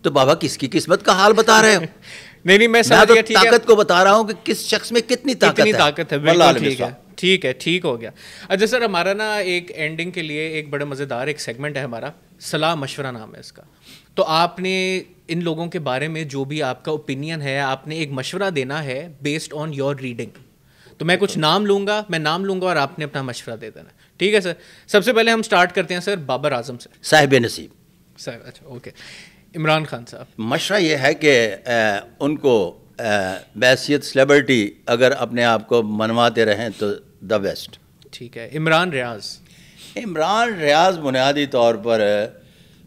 تو بابا کس کی قسمت کا حال بتا رہے ہو؟ نہیں میں تو طاقت کو بتا رہا ہوں کہ کس شخص میں کتنی طاقت ہے. ٹھیک ہو گیا. اچھا سر, ہمارا نا ایک اینڈنگ کے لیے ایک بڑا مزیدار ایک سیگمنٹ ہے ہمارا, صلاح مشورہ نام ہے اس کا. تو آپ نے ان لوگوں کے بارے میں جو بھی آپ کا اوپینین ہے, آپ نے ایک مشورہ دینا ہے بیسڈ آن یور ریڈنگ. تو میں کچھ نام لوں گا اور آپ نے اپنا مشورہ دے دینا, ٹھیک ہے سر؟ سب سے پہلے ہم سٹارٹ کرتے ہیں سر بابر اعظم سے. صاحب نصیب صاحب. اچھا اوکے. عمران خان صاحب. مشورہ یہ ہے کہ ان کو بحیثیت سلیبرٹی اگر اپنے آپ کو منواتے رہیں تو دا بیسٹ. ٹھیک ہے. عمران ریاض. عمران ریاض بنیادی طور پر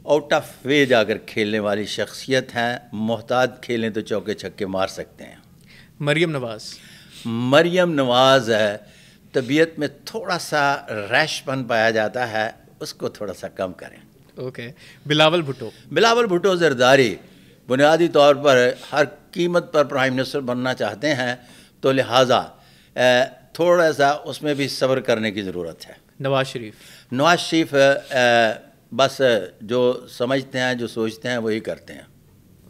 آؤٹ آف وے جا کر کھیلنے والی شخصیت ہیں, محتاط کھیلیں تو چوکے چھکے مار سکتے ہیں. مریم نواز. مریم نواز ہے, طبیعت میں تھوڑا سا ریش پن پایا جاتا ہے, اس کو تھوڑا سا کم کریں. اوکے. بلاول بھٹو. بلاول بھٹو زرداری بنیادی طور پر ہر قیمت پر پرائم منسٹر بننا چاہتے ہیں, تو لہٰذا تھوڑا سا اس میں بھی صبر کرنے کی ضرورت ہے. نواز شریف. نواز شریف بس جو سمجھتے ہیں جو سوچتے ہیں وہی کرتے ہیں.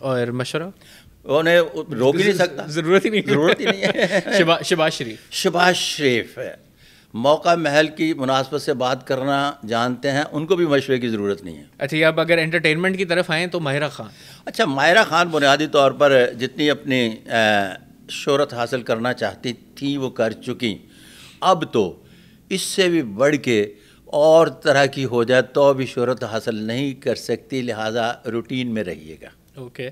اور مشورہ انہیں روک ہی نہیں سکتا, ضرورت ہی نہیں ہے. شہباز شریف. شہباز شریف موقع محل کی مناسبت سے بات کرنا جانتے ہیں, ان کو بھی مشورے کی ضرورت نہیں ہے. اچھا, اب اگر انٹرٹینمنٹ کی طرف آئیں تو ماہرہ خان. اچھا, ماہرہ خان بنیادی طور پر جتنی اپنی شہرت حاصل کرنا چاہتی تھیں وہ کر چکی, اب تو اس سے بھی بڑھ کے اور طرح کی ہو جائے تو بھی شہرت حاصل نہیں کر سکتی, لہٰذا روٹین میں رہیے گا. اوکے.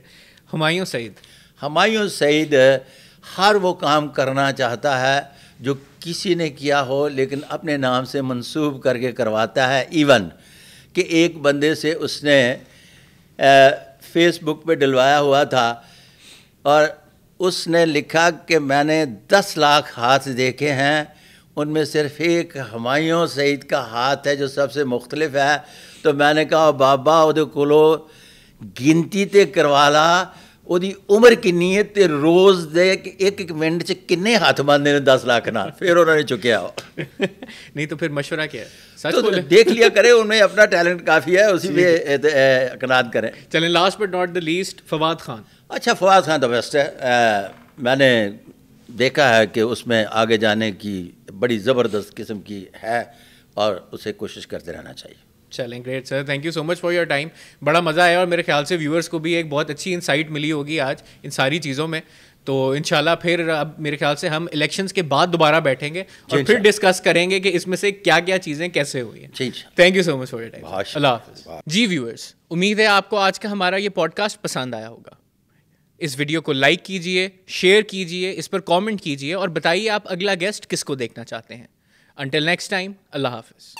ہمایوں سعید. ہمایوں سعید ہر وہ کام کرنا چاہتا ہے جو کسی نے کیا ہو لیکن اپنے نام سے منسوب کر کے کرواتا ہے. ایون کہ ایک بندے سے اس نے فیس بک پہ ڈلوایا ہوا تھا اور اس نے لکھا کہ میں نے 10 لاکھ ہاتھ دیکھے ہیں, ان میں صرف ایک ہمایوں سعید کا ہاتھ ہے جو سب سے مختلف ہے. تو میں نے کہا بابا وہ کولو گنتی تے کروا لا, ਉਹਦੀ ਉਮਰ ਕਿੰਨੀ ਹੈ ਤੇ ਰੋਜ਼ ਦੇ ਇੱਕ ਮਿੰਟ 'ਚ ਕਿੰਨੇ ਹੱਥ ਬਣਦੇ ਨੇ 10 ਲੱਖ ਨਾਲ, ਫਿਰ ਉਹਨਾਂ ਨੇ ਚੁੱਕਿਆ. نہیں تو پھر مشورہ کیا ہے؟ سچ بولے, دیکھ لیا کرے, ان میں اپنا ٹیلنٹ کافی ہے, اسی پہ اعتماد کریں. چلیں last but not the least, Fawad Khan. اچھا, فواد خان تو بیسٹ ہے. میں نے دیکھا ہے کہ اس میں آگے جانے کی بڑی زبردست قسم کی ہے اور اسے کوشش کرتے رہنا چاہیے. چلیں great sir, thank you so much for your time. بڑا مزہ آیا اور میرے خیال سے ویورس کو بھی ایک بہت اچھی انسائٹ ملی ہوگی آج ان ساری چیزوں میں. تو انشاءاللہ پھر اب میرے خیال سے ہم الیکشنز کے بعد دوبارہ بیٹھیں گے اور پھر ڈسکس کریں گے کہ اس میں سے کیا کیا چیزیں کیسے ہوئی ہیں. Thank you so much for your time. اللہ حافظ. جی ویورز, امید ہے آپ کو آج کا ہمارا یہ پوڈ کاسٹ پسند آیا ہوگا. اس ویڈیو کو لائک کیجئے, شیئر کیجئے, اس پر کامنٹ کیجئے اور بتائیے آپ اگلا گیسٹ کس کو دیکھنا چاہتے ہیں. انٹل نیکسٹ ٹائم, اللہ حافظ.